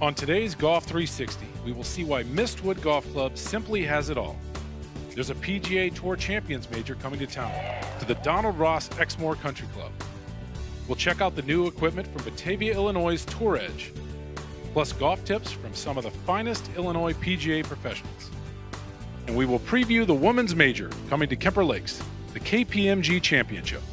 On today's Golf360, we will see why Mistwood Golf Club simply has it all. There's a PGA Tour Champions major coming to town, to the Donald Ross Exmoor Country Club. We'll check out the new equipment from Batavia, Illinois' Tour Edge, plus golf tips from some of the finest Illinois PGA professionals. And we will preview the women's major coming to Kemper Lakes, the KPMG Championship.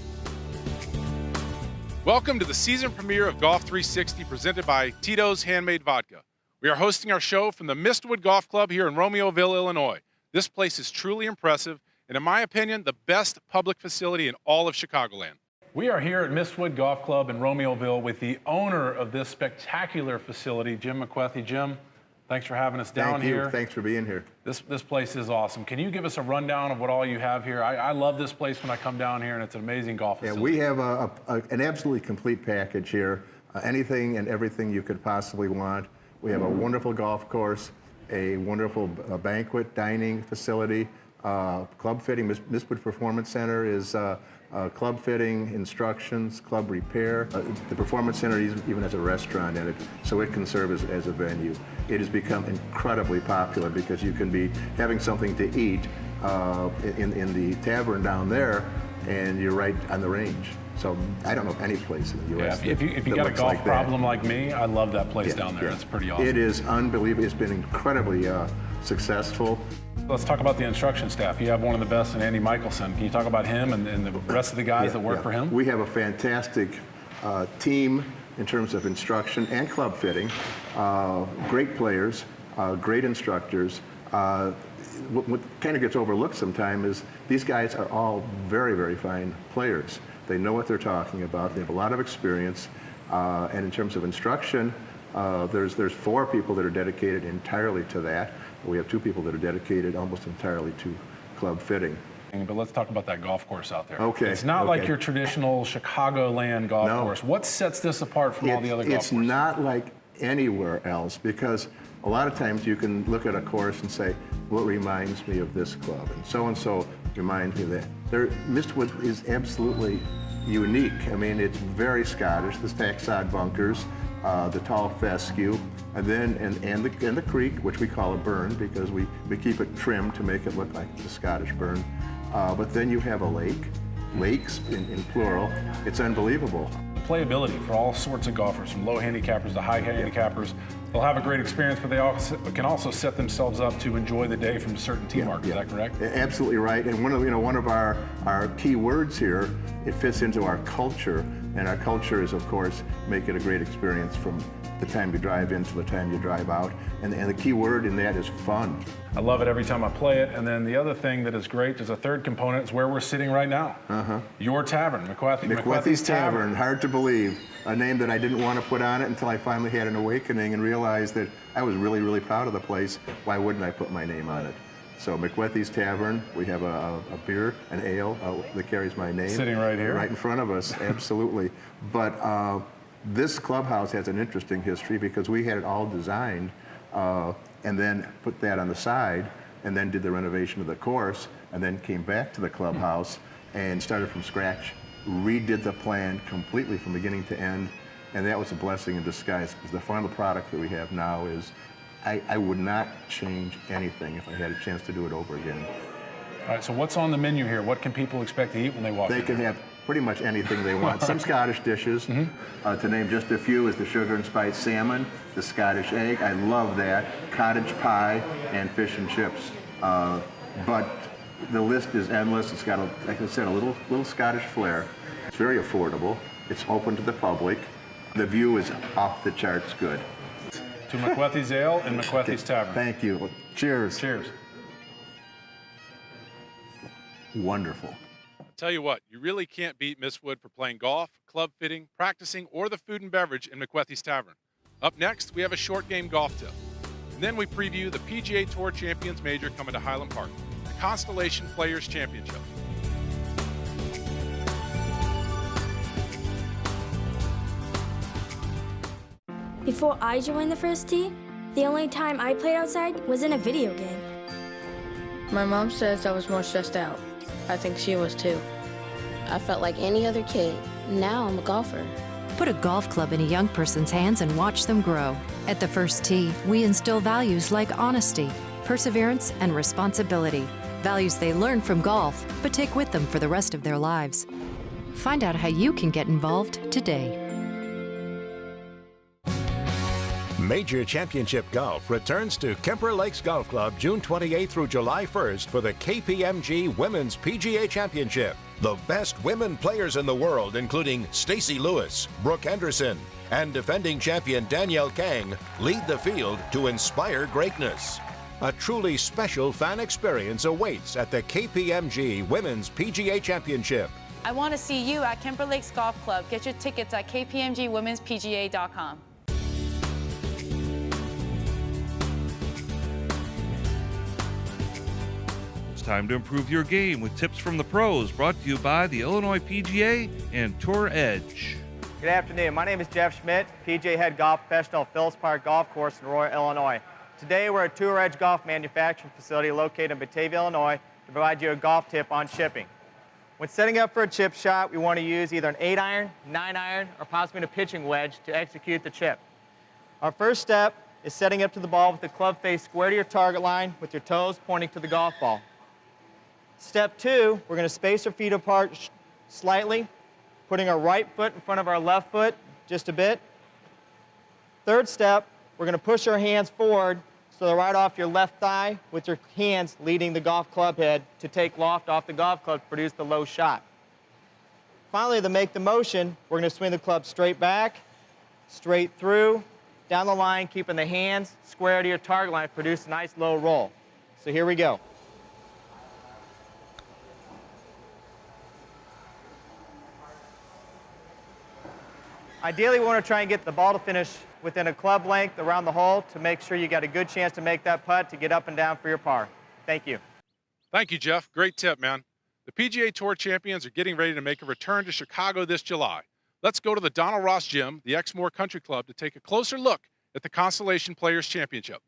Welcome to the season premiere of Golf360 presented by Tito's Handmade Vodka. We are hosting our show from the Mistwood Golf Club here in Romeoville, Illinois. This place is truly impressive and, in my opinion, the best public facility in all of Chicagoland. We are here at Mistwood Golf Club in Romeoville with the owner of this spectacular facility, Jim McWethy. Jim, thanks for having us down here. Thank you. Thanks for being here. This place is awesome. Can you give us a rundown of what all you have here? I love this place when I come down here, and it's an amazing golf facility. Yeah, we have an absolutely complete package here. Anything and everything you could possibly want. We have a wonderful golf course, a wonderful banquet dining facility, club fitting. Mistwood Performance Center is club fitting, instructions, club repair. The Performance Center even has a restaurant in it, so it can serve as a venue. It has become incredibly popular because you can be having something to eat in the tavern down there, and you're right on the range. So I don't know of any place in the U.S. Yeah, if you got a golf problem like me, I love that place down there. It's pretty awesome. It is unbelievable. It's been incredibly successful. Let's talk about the instruction staff. You have one of the best in Andy Michelson. Can you talk about him and the rest of the guys that work for him? We have a fantastic team in terms of instruction and club fitting. Great players, great instructors. What kind of gets overlooked sometimes is these guys are all very, very fine players. They know what they're talking about. They have a lot of experience. And in terms of instruction, there's 4 people that are dedicated entirely to that. We have 2 people that are dedicated almost entirely to club fitting. But let's talk about that golf course out there. Okay. It's not like your traditional Chicagoland golf course. What sets this apart from all the other golf courses? It's not like anywhere else, because a lot of times you can look at a course and say, what reminds me of this club? And so reminds me of that. Mistwood is absolutely unique. I mean, it's very Scottish. The stack-side bunkers, the tall fescue, and then and the creek, which we call a burn because we keep it trimmed to make it look like the Scottish burn. But then you have a lake, lakes in plural. It's unbelievable. Playability for all sorts of golfers, from low handicappers to high handicappers. They'll have a great experience, but they can also set themselves up to enjoy the day from a certain tee mark. Is that correct? Absolutely right. And one of our key words here, it fits into our culture, and our culture is, of course, make it a great experience from the time you drive in to the time you drive out. And the key word in that is fun. I love it every time I play it. And then the other thing that is great, there's a third component, is where we're sitting right now. Your tavern, McWethy's Tavern, hard to believe. A name that I didn't want to put on it until I finally had an awakening and realized that I was really, really proud of the place. Why wouldn't I put my name on it? So McWethy's Tavern, we have a beer, an ale that carries my name. Sitting right here. Right in front of us, absolutely. But this clubhouse has an interesting history because we had it all designed and then put that on the side and then did the renovation of the course and then came back to the clubhouse and started from scratch, redid the plan completely from beginning to end, and that was a blessing in disguise because the final product that we have now is, I would not change anything if I had a chance to do it over again. All right, so what's on the menu here? What can people expect to eat when they walk in? They can have pretty much anything they want. Some Scottish dishes, to name just a few, is the sugar and spice salmon, the Scottish egg, I love that, cottage pie, and fish and chips. But the list is endless. It's got, like I said, a little Scottish flair. It's very affordable. It's open to the public. The view is off the charts good. To McWethy's Ale and McWethy's Tavern. Thank you. Cheers. Cheers. Wonderful. Tell you what, you really can't beat Mistwood for playing golf, club fitting, practicing, or the food and beverage in McWethy's Tavern. Up next, we have a short game golf tip. And then we preview the PGA Tour Champions major coming to Highland Park, the Constellation Players Championship. Before I joined the first tee, the only time I played outside was in a video game. My mom says I was more stressed out. I think she was too. I felt like any other kid. Now I'm a golfer. Put a golf club in a young person's hands and watch them grow. At the First Tee, we instill values like honesty, perseverance, and responsibility. Values they learn from golf, but take with them for the rest of their lives. Find out how you can get involved today. Major Championship Golf returns to Kemper Lakes Golf Club June 28th through July 1st for the KPMG Women's PGA Championship. The best women players in the world, including Stacey Lewis, Brooke Henderson, and defending champion Danielle Kang, lead the field to inspire greatness. A truly special fan experience awaits at the KPMG Women's PGA Championship. I want to see you at Kemper Lakes Golf Club. Get your tickets at kpmgwomenspga.com. It's time to improve your game with tips from the pros, brought to you by the Illinois PGA and Tour Edge. Good afternoon. My name is Jeff Schmidt, PGA Head Golf Professional at Phillips Park Golf Course in Aurora, Illinois. Today we're at Tour Edge Golf Manufacturing Facility located in Batavia, Illinois to provide you a golf tip on chipping. When setting up for a chip shot, we want to use either an 8-iron, 9-iron, or possibly a pitching wedge to execute the chip. Our first step is setting up to the ball with the club face square to your target line with your toes pointing to the golf ball. Step 2, we're going to space our feet apart slightly, putting our right foot in front of our left foot just a bit. Third step, we're going to push our hands forward so they're right off your left thigh with your hands leading the golf club head to take loft off the golf club to produce the low shot. Finally, to make the motion, we're going to swing the club straight back, straight through, down the line, keeping the hands square to your target line to produce a nice low roll. So here we go. Ideally, we want to try and get the ball to finish within a club length around the hole to make sure you got a good chance to make that putt to get up and down for your par. Thank you. Thank you, Jeff. Great tip, man. The PGA Tour Champions are getting ready to make a return to Chicago this July. Let's go to the Donald Ross Gym, the Exmoor Country Club, to take a closer look at the Constellation Players Championship.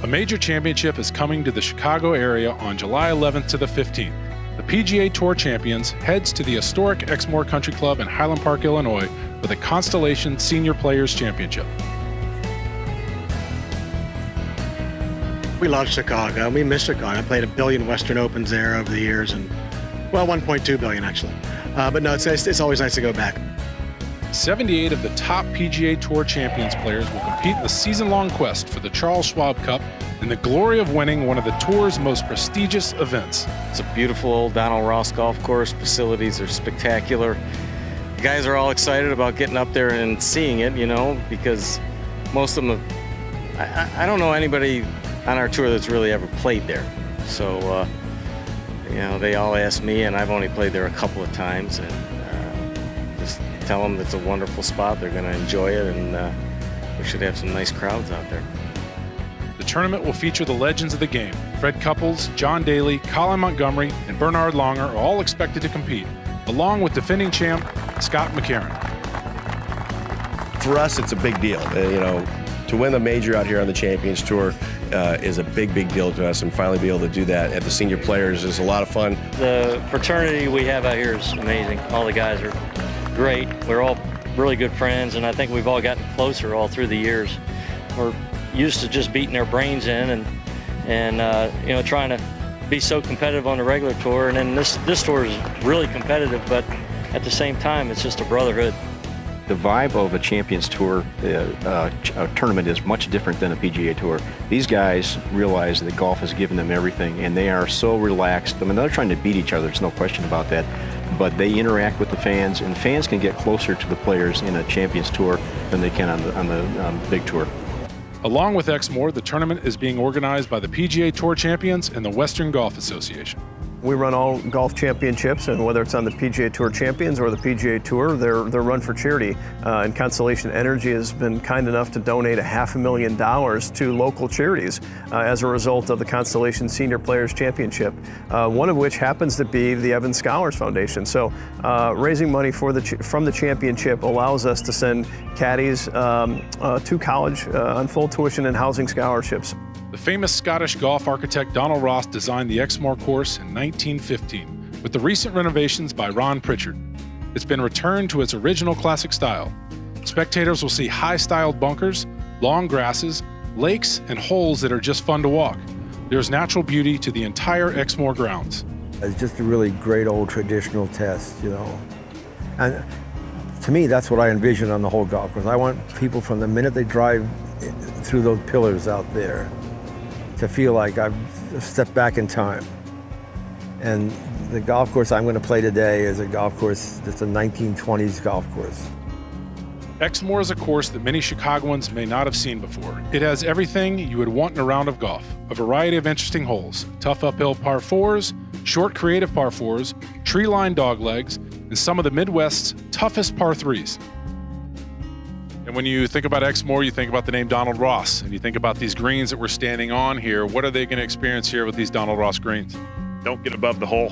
A major championship is coming to the Chicago area on July 11th to the 15th. The PGA Tour Champions heads to the historic Exmoor Country Club in Highland Park, Illinois, for the Constellation Senior Players Championship. We love Chicago. We miss Chicago. I played 1 billion Western Opens there over the years, and well, 1.2 billion actually. But no, it's always nice to go back. 78 of the top PGA Tour Champions players will compete in the season-long quest for the Charles Schwab Cup and the glory of winning one of the tour's most prestigious events. It's a beautiful old Donald Ross golf course. Facilities are spectacular. The guys are all excited about getting up there and seeing it, you know, because most of them I don't know anybody on our tour that's really ever played there. So, you know, they all ask me, and I've only played there a couple of times, and just tell them it's a wonderful spot. They're going to enjoy it, and we should have some nice crowds out there. The tournament will feature the legends of the game. Fred Couples, John Daly, Colin Montgomery, and Bernard Longer are all expected to compete, along with defending champ Scott McCarron. For us, it's a big deal. You know, to win the major out here on the Champions Tour is a big, big deal to us, and finally be able to do that at the Senior Players is a lot of fun. The fraternity we have out here is amazing. All the guys are great. We're all really good friends, and I think we've all gotten closer all through the years. We're used to just beating our brains in and you know, trying to be so competitive on the regular tour, and then this tour is really competitive, but at the same time, it's just a brotherhood. The vibe of a Champions Tour tournament is much different than a PGA Tour. These guys realize that golf has given them everything, and they are so relaxed. I mean, they're trying to beat each other, there's no question about that, but they interact with the fans, and fans can get closer to the players in a Champions Tour than they can on the big tour. Along with Exmoor, the tournament is being organized by the PGA Tour Champions and the Western Golf Association. We run all golf championships, and whether it's on the PGA Tour Champions or the PGA Tour, they're run for charity. And Constellation Energy has been kind enough to donate $500,000 to local charities as a result of the Constellation Senior Players Championship, one of which happens to be the Evans Scholars Foundation. So raising money from the championship allows us to send caddies to college on full tuition and housing scholarships. The famous Scottish golf architect Donald Ross designed the Exmoor course in 1915, with the recent renovations by Ron Pritchard. it's been returned to its original classic style. Spectators will see high-styled bunkers, long grasses, lakes, and holes that are just fun to walk. There's natural beauty to the entire Exmoor grounds. It's just a really great old traditional test, you know. And to me, that's what I envision on the whole golf course. I want people from the minute they drive through those pillars out there to feel like I've stepped back in time. And the golf course I'm going to play today is a golf course that's a 1920s golf course. Exmoor is a course that many Chicagoans may not have seen before. It has everything you would want in a round of golf. A variety of interesting holes, tough uphill par 4s, short creative par 4s, tree-lined doglegs, and some of the Midwest's toughest par 3s. And when you think about Exmoor, you think about the name Donald Ross, and you think about these greens that we're standing on here. What are they going to experience here with these Donald Ross greens? Don't get above the hole.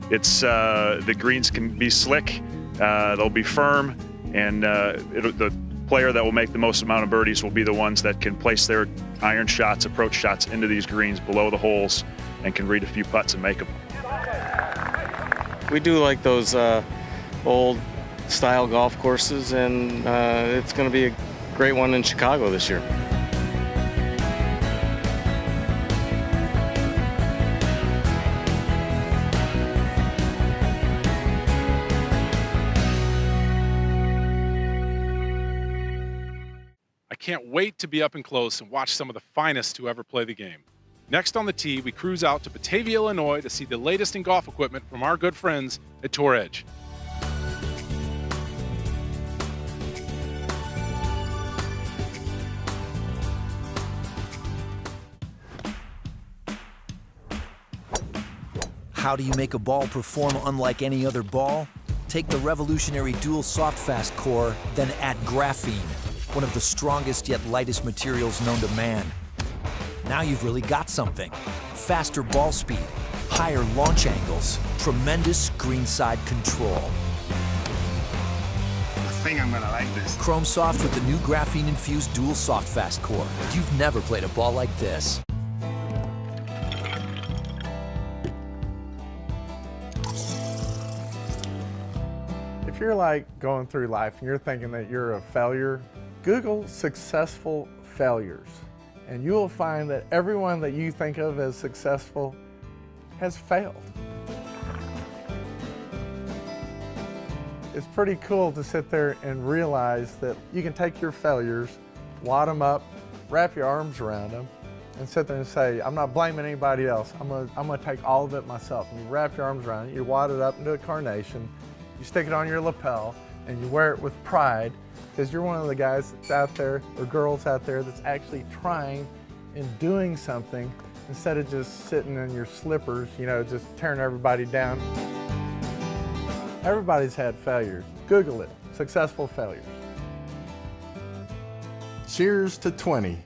It's the greens can be slick, they'll be firm, and the player that will make the most amount of birdies will be the ones that can place their iron shots, approach shots into these greens below the holes and can read a few putts and make them. We do like those old style golf courses, and it's going to be a great one in Chicago this year. I can't wait to be up and close and watch some of the finest to ever play the game. Next on the tee, we cruise out to Batavia, Illinois to see the latest in golf equipment from our good friends at Tour Edge. How do you make a ball perform unlike any other ball? Take the revolutionary dual soft fast core, then add graphene, one of the strongest yet lightest materials known to man. Now you've really got something. Faster ball speed, higher launch angles, tremendous greenside control. I think I'm gonna like this. Chrome Soft with the new graphene-infused dual soft fast core. You've never played a ball like this. If you're like going through life and you're thinking that you're a failure, Google successful failures, and you will find that everyone that you think of as successful has failed. It's pretty cool to sit there and realize that you can take your failures, wad them up, wrap your arms around them, and sit there and say, I'm not blaming anybody else. I'm gonna take all of it myself. And you wrap your arms around it, you wad it up into a carnation, you stick it on your lapel, and you wear it with pride, because you're one of the guys that's out there, or girls out there, that's actually trying and doing something instead of just sitting in your slippers, you know, just tearing everybody down. Everybody's had failures. Google it, successful failures. Cheers to 20.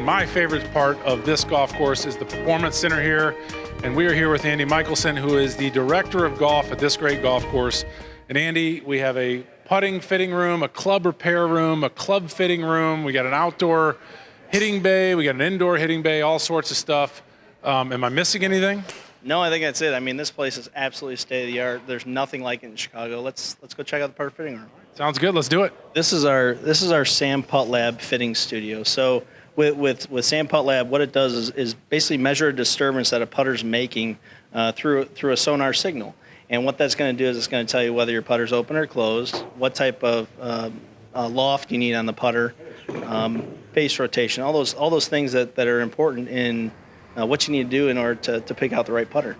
My favorite part of this golf course is the Performance Center here, and we are here with Andy Michelson, who is the director of golf at this great golf course. And Andy, we have a putting fitting room, a club repair room, a club fitting room, we got an outdoor hitting bay, we got an indoor hitting bay, all sorts of stuff. Am I missing anything? No, I think that's it. I mean, this place is absolutely state-of-the-art. There's nothing like it in Chicago. Let's go check out the putter fitting room. Sounds good. Let's do it. This is our Sam Putt Lab fitting studio. So with Sam Putt Lab, what it does is basically measure a disturbance that a putter's making through a sonar signal. And what that's going to do is it's going to tell you whether your putter's open or closed, what type of loft you need on the putter, base rotation, all those things that are important in what you need to do in order to pick out the right putter.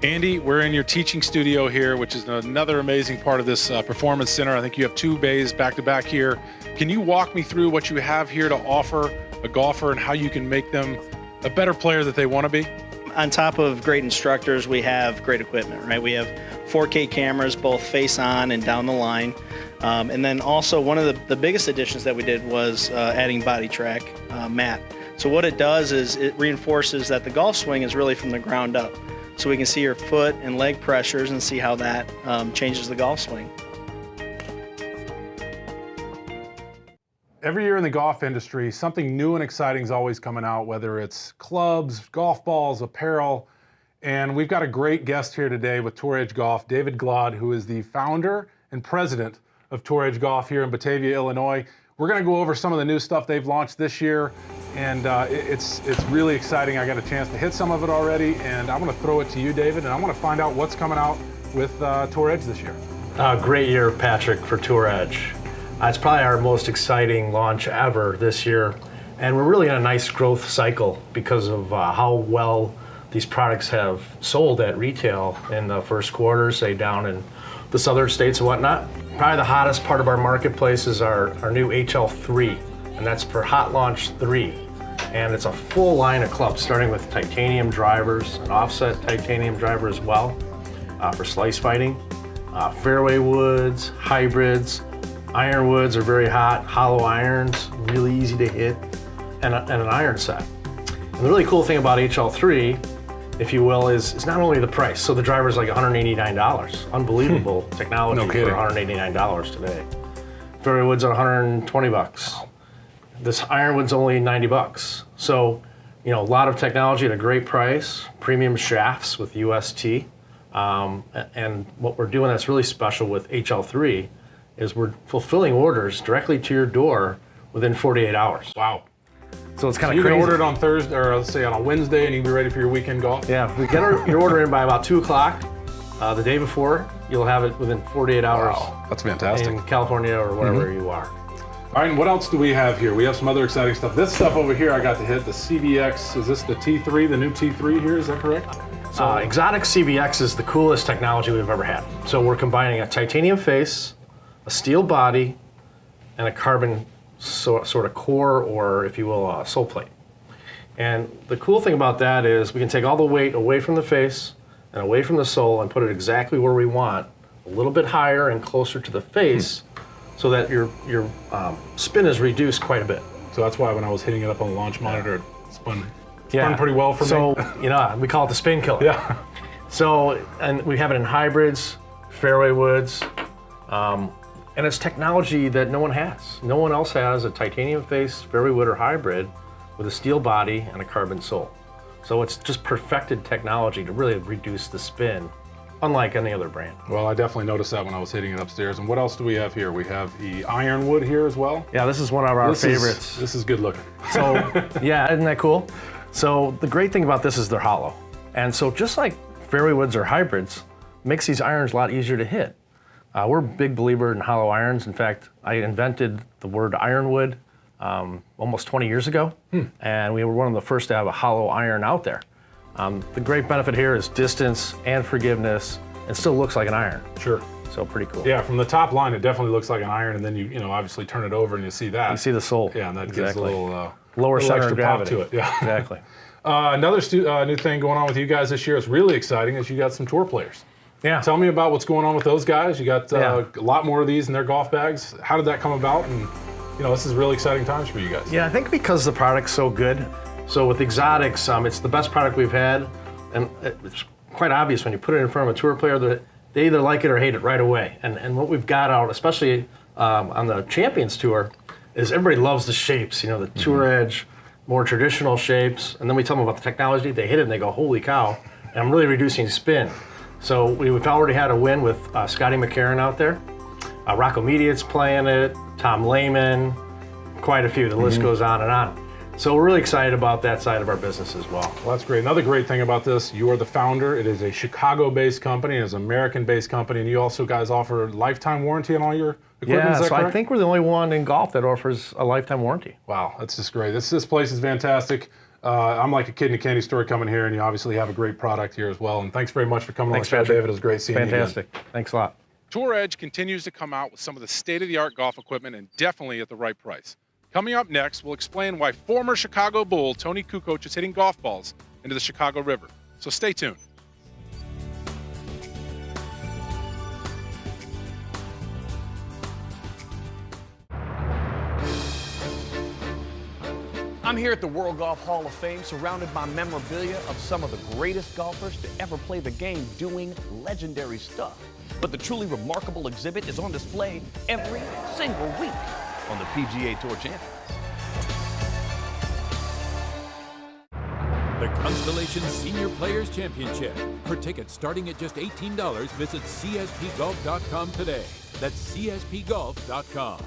Andy, we're in your teaching studio here, which is another amazing part of this Performance Center. I think you have 2 bays back to back here. Can you walk me through what you have here to offer a golfer and how you can make them a better player that they want to be? On top of great instructors, we have great equipment, right? We have 4K cameras, both face on and down the line. And then also one of the biggest additions that we did was adding body track mat. So what it does is it reinforces that the golf swing is really from the ground up. So we can see your foot and leg pressures and see how that changes the golf swing. Every year in the golf industry, something new and exciting is always coming out, whether it's clubs, golf balls, apparel. And we've got a great guest here today with Tour Edge Golf, David Glaude, who is the founder and president of Tour Edge Golf here in Batavia, Illinois. We're going to go over some of the new stuff they've launched this year, and it's really exciting. I got a chance to hit some of it already, and I'm going to throw it to you, David, and I want to find out what's coming out with Tour Edge this year. Great year, Patrick, for Tour Edge. It's probably our most exciting launch ever this year, and we're really in a nice growth cycle because of how well these products have sold at retail in the first quarter, say down in the southern states and whatnot. Probably the hottest part of our marketplace is our new HL3, and that's for Hot Launch 3. And it's a full line of clubs, starting with titanium drivers, an offset titanium driver as well for slice fighting, fairway woods, hybrids, iron woods are very hot, hollow irons, really easy to hit, and an iron set. And the really cool thing about HL3, if you will, is not only the price. So the driver's like $189. Unbelievable technology for $189 today. Fairway wood's are $120. This ironwood's only $90. So, you know, a lot of technology at a great price, premium shafts with UST. And what we're doing that's really special with HL3 is we're fulfilling orders directly to your door within 48 hours. Wow. So it's kind of crazy. You can order it on Thursday, or let's say on a Wednesday, and you can be ready for your weekend golf? Yeah, if we get your order in by about 2 o'clock the day before, you'll have it within 48 hours. Wow, that's fantastic. In California or wherever you are. All right, and what else do we have here? We have some other exciting stuff. This stuff over here I got to hit, the CBX. Is this the T3, the new T3 here? Is that correct? So Exotic CBX is the coolest technology we've ever had. So we're combining a titanium face, a steel body, and a carbon sort of core, or if you will, a sole plate. And the cool thing about that is we can take all the weight away from the face and away from the sole and put it exactly where we want, a little bit higher and closer to the face, so that your spin is reduced quite a bit. So that's why when I was hitting it up on the launch monitor, it spun pretty well for me. So, you know, we call it the spin killer. Yeah. So, and we have it in hybrids, fairway woods, and it's technology that no one has. No one else has a titanium face, fairway wood, or hybrid with a steel body and a carbon sole. So it's just perfected technology to really reduce the spin, unlike any other brand. Well, I definitely noticed that when I was hitting it upstairs. And what else do we have here? We have the ironwood here as well. Yeah, this is one of our favorites. This is good looking. So, yeah, isn't that cool? So the great thing about this is they're hollow. And so just like fairway woods or hybrids, makes these irons a lot easier to hit. We're a big believer in hollow irons. In fact, I invented the word ironwood almost 20 years ago, and we were one of the first to have a hollow iron out there. The great benefit here is distance and forgiveness. It still looks like an iron. Sure. So pretty cool. Yeah, from the top line, it definitely looks like an iron, and then you know, obviously turn it over and you see that. You see the sole. Yeah, and that gives a little lower center extra of gravity. pop to it. Yeah, exactly. Another new thing going on with you guys this year is really exciting. Is you got some tour players. Yeah. Tell me about what's going on with those guys. You got a lot more of these in their golf bags. How did that come about? And you know, this is really exciting times for you guys. Yeah, I think because the product's so good. So with Exotics, it's the best product we've had, and it's quite obvious when you put it in front of a tour player that they either like it or hate it right away. And what we've got out, especially on the Champions Tour, is everybody loves the shapes. You know, the Tour Edge, more traditional shapes, and then we tell them about the technology. They hit it and they go, "Holy cow!" And I'm really reducing spin. So we've already had a win with Scotty McCarron out there. Rocco Mediate's playing it, Tom Lehman, quite a few. The list goes on and on. So we're really excited about that side of our business as well. Well, that's great. Another great thing about this, you are the founder. It is a Chicago-based company. It is an American-based company, and you also guys offer lifetime warranty on all your equipment. Yeah, is that so correct? I think we're the only one in golf that offers a lifetime warranty. Wow, that's just great. This place is fantastic. I'm like a kid in a candy store coming here, and you obviously have a great product here as well. And thanks very much for coming on the show, David. It was great seeing you again. Fantastic. Thanks a lot. Tour Edge continues to come out with some of the state-of-the-art golf equipment and definitely at the right price. Coming up next, we'll explain why former Chicago Bull Tony Kukoc is hitting golf balls into the Chicago River. So stay tuned. I'm here at the World Golf Hall of Fame, surrounded by memorabilia of some of the greatest golfers to ever play the game doing legendary stuff. But the truly remarkable exhibit is on display every single week. on the PGA Tour Champions. The Constellation Senior Players Championship. For tickets starting at just $18, visit cspgolf.com today. That's cspgolf.com.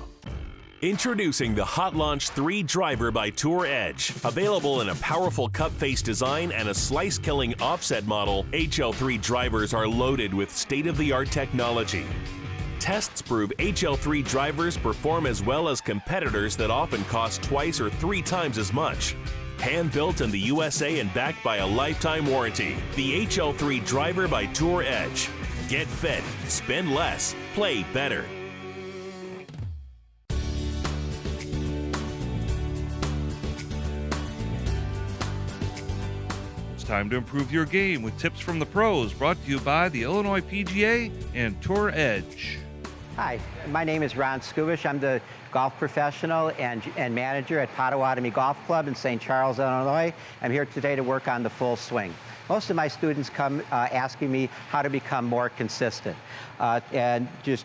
Introducing the Hot Launch 3 driver by Tour Edge. Available in a powerful cup face design and a slice-killing offset model, HL3 drivers are loaded with state-of-the-art technology. Tests prove HL3 drivers perform as well as competitors that often cost twice or 3 times as much. Hand-built in the USA and backed by a lifetime warranty. The HL3 driver by Tour Edge. Get fit, spend less, play better. Time to improve your game with tips from the pros, brought to you by the Illinois PGA and Tour Edge. Hi, my name is Ron Skubish. I'm the golf professional and manager at Potawatomi Golf Club in St. Charles, Illinois. I'm here today to work on the full swing. Most of my students come asking me how to become more consistent. And just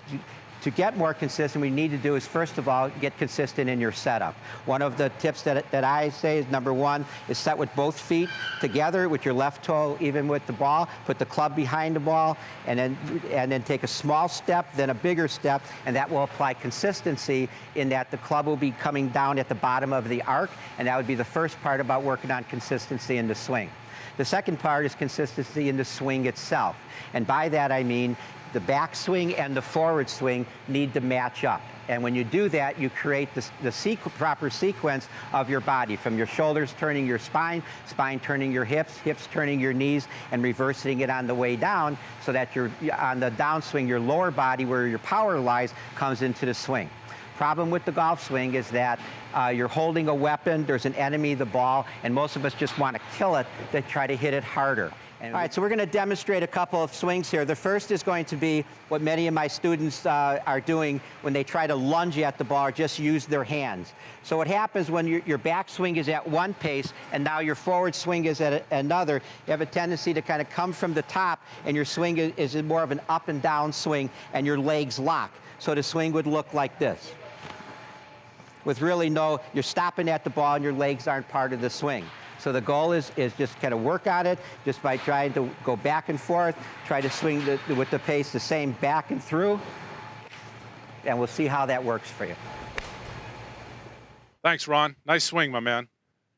to get more consistent, what we need to do is, first of all, get consistent in your setup. One of the tips that I say is, number one, is set with both feet together with your left toe even with the ball. Put the club behind the ball, and then take a small step, then a bigger step, and that will apply consistency in that the club will be coming down at the bottom of the arc, and that would be the first part about working on consistency in the swing. The second part is consistency in the swing itself, and by that I mean the back swing and the forward swing need to match up. And when you do that, you create the proper sequence of your body, from your shoulders turning your spine, spine turning your hips, hips turning your knees, and reversing it on the way down, so that on the downswing, your lower body, where your power lies, comes into the swing. Problem with the golf swing is that you're holding a weapon, there's an enemy, the ball, and most of us just want to kill it to try to hit it harder. All right, so we're going to demonstrate a couple of swings here. The first is going to be what many of my students are doing when they try to lunge at the ball, or just use their hands. So what happens when your back swing is at one pace and now your forward swing is at another, you have a tendency to kind of come from the top, and your swing is more of an up and down swing, and your legs lock. So the swing would look like this, with really you're stopping at the ball and your legs aren't part of the swing. So the goal is just kind of work on it, just by trying to go back and forth, try to swing with the pace the same back and through, and we'll see how that works for you. Thanks, Ron. Nice swing, my man.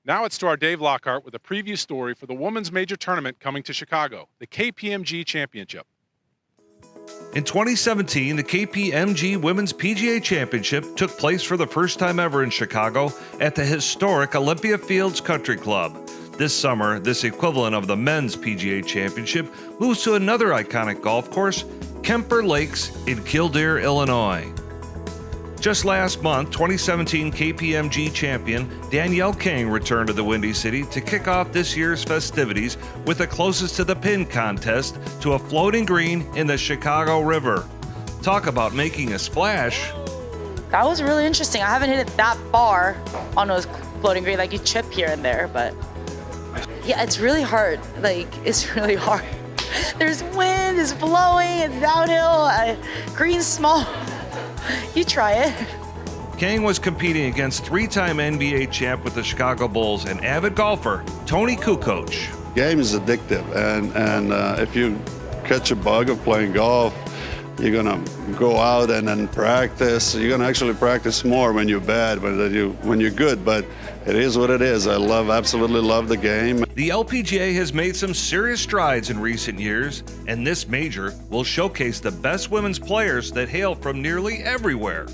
Now it's to our Dave Lockhart with a preview story for the women's major tournament coming to Chicago, the KPMG Championship. In 2017, the KPMG Women's PGA Championship took place for the first time ever in Chicago at the historic Olympia Fields Country Club. This summer, this equivalent of the Men's PGA Championship moves to another iconic golf course, Kemper Lakes in Kildare, Illinois. Just last month, 2017 KPMG champion Danielle King returned to the Windy City to kick off this year's festivities with the closest to the pin contest to a floating green in the Chicago River. Talk about making a splash. That was really interesting. I haven't hit it that far on those floating green, like you chip here and there, but yeah, it's really hard. It's really hard. There's wind, it's blowing, it's downhill, green's small. You try it. King was competing against 3-time NBA champ with the Chicago Bulls and avid golfer Tony Kukoc. Game is addictive, and if you catch a bug of playing golf, you're gonna go out and then practice. You're gonna actually practice more when you're bad than when you're good. But it is what it is. I absolutely love the game. The LPGA has made some serious strides in recent years, and this major will showcase the best women's players that hail from nearly everywhere.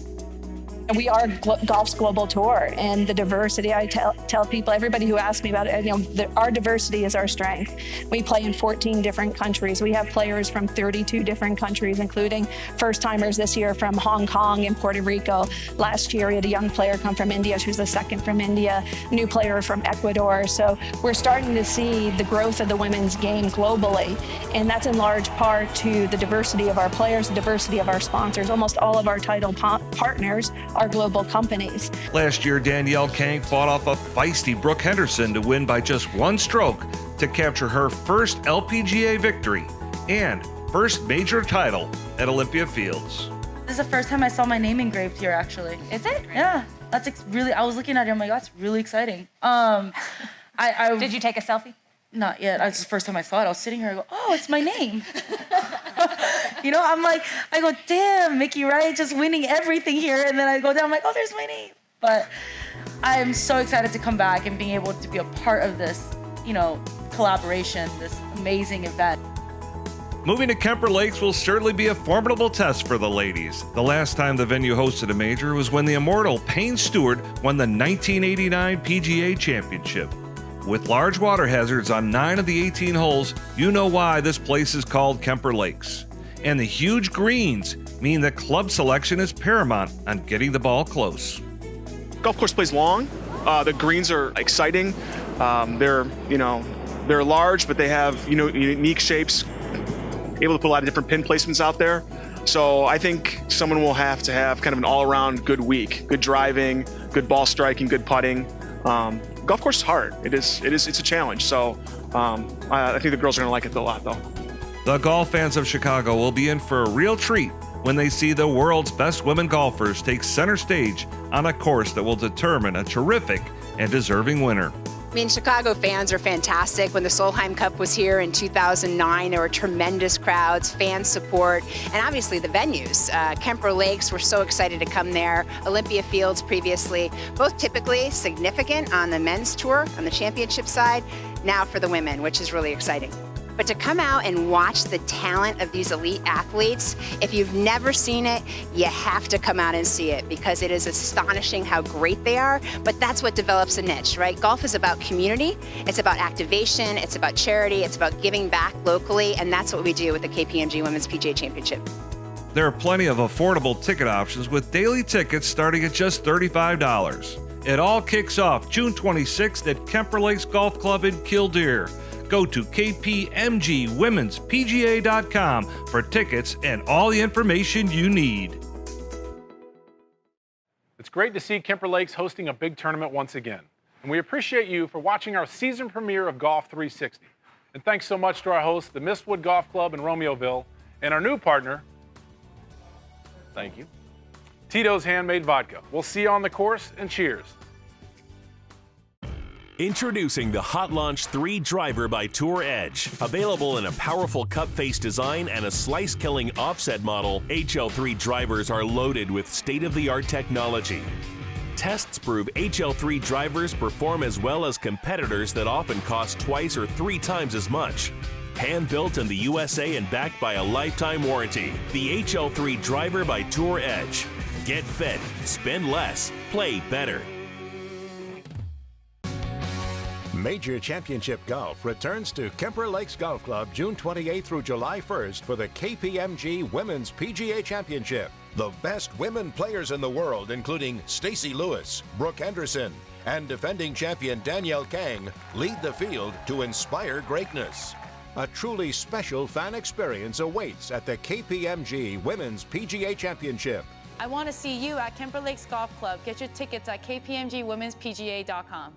We are golf's global tour, and the diversity, I tell people, everybody who asks me about it, our diversity is our strength. We play in 14 different countries. We have players from 32 different countries, including first-timers this year from Hong Kong and Puerto Rico. Last year, we had a young player come from India. She was the second from India, new player from Ecuador. So we're starting to see the growth of the women's game globally, and that's in large part to the diversity of our players, the diversity of our sponsors. Almost all of our title partners are global companies. Last year, Danielle King fought off a feisty Brooke Henderson to win by just one stroke to capture her first LPGA victory and first major title at Olympia Fields. This is the first time I saw my name engraved here, actually. Is it? Yeah, that's really. I was looking at it. I'm like, that's really exciting. Did you take a selfie? Not yet. That's the first time I saw it. I was sitting here. I go, oh, it's my name. You know, I go, damn, Mickey Wright just winning everything here. And then I go down. I'm like, oh, there's my name. But I am so excited to come back and being able to be a part of this, you know, collaboration, this amazing event. Moving to Kemper Lakes will certainly be a formidable test for the ladies. The last time the venue hosted a major was when the immortal Payne Stewart won the 1989 PGA Championship. With large water hazards on 9 of the 18 holes, you know why this place is called Kemper Lakes. And the huge greens mean that club selection is paramount on getting the ball close. Golf course plays long. The greens are exciting. They're large, but they have unique shapes. Able to put a lot of different pin placements out there. So I think someone will have to have kind of an all-around good week. Good driving, good ball striking, good putting. Golf course is hard. It's a challenge. So I think the girls are going to like it a lot, though. The golf fans of Chicago will be in for a real treat when they see the world's best women golfers take center stage on a course that will determine a terrific and deserving winner. I mean, Chicago fans are fantastic. When the Solheim Cup was here in 2009, there were tremendous crowds, fan support, and obviously the venues. Kemper Lakes, we're so excited to come there. Olympia Fields previously, both typically significant on the men's tour, on the championship side, now for the women, which is really exciting. But to come out and watch the talent of these elite athletes, if you've never seen it, you have to come out and see it because it is astonishing how great they are, but that's what develops a niche, right? Golf is about community, it's about activation, it's about charity, it's about giving back locally, and that's what we do with the KPMG Women's PGA Championship. There are plenty of affordable ticket options with daily tickets starting at just $35. It all kicks off June 26th at Kemper Lakes Golf Club in Killdeer. Go to KPMGWomen'sPGA.com for tickets and all the information you need. It's great to see Kemper Lakes hosting a big tournament once again. And we appreciate you for watching our season premiere of Golf360. And thanks so much to our hosts, the Mistwood Golf Club in Romeoville, and our new partner, thank you, Tito's Handmade Vodka. We'll see you on the course, and cheers. Introducing the Hot Launch 3 driver by Tour Edge. Available in a powerful cup face design and a slice-killing offset model, HL3 drivers are loaded with state-of-the-art technology. Tests prove HL3 drivers perform as well as competitors that often cost twice or 3 times as much. Hand-built in the USA and backed by a lifetime warranty. The HL3 driver by Tour Edge. Get fit, spend less, play better. Major Championship Golf returns to Kemper Lakes Golf Club June 28th through July 1st for the KPMG Women's PGA Championship. The best women players in the world, including Stacey Lewis, Brooke Henderson, and defending champion Danielle Kang, lead the field to inspire greatness. A truly special fan experience awaits at the KPMG Women's PGA Championship. I want to see you at Kemper Lakes Golf Club. Get your tickets at KPMGWomen'sPGA.com.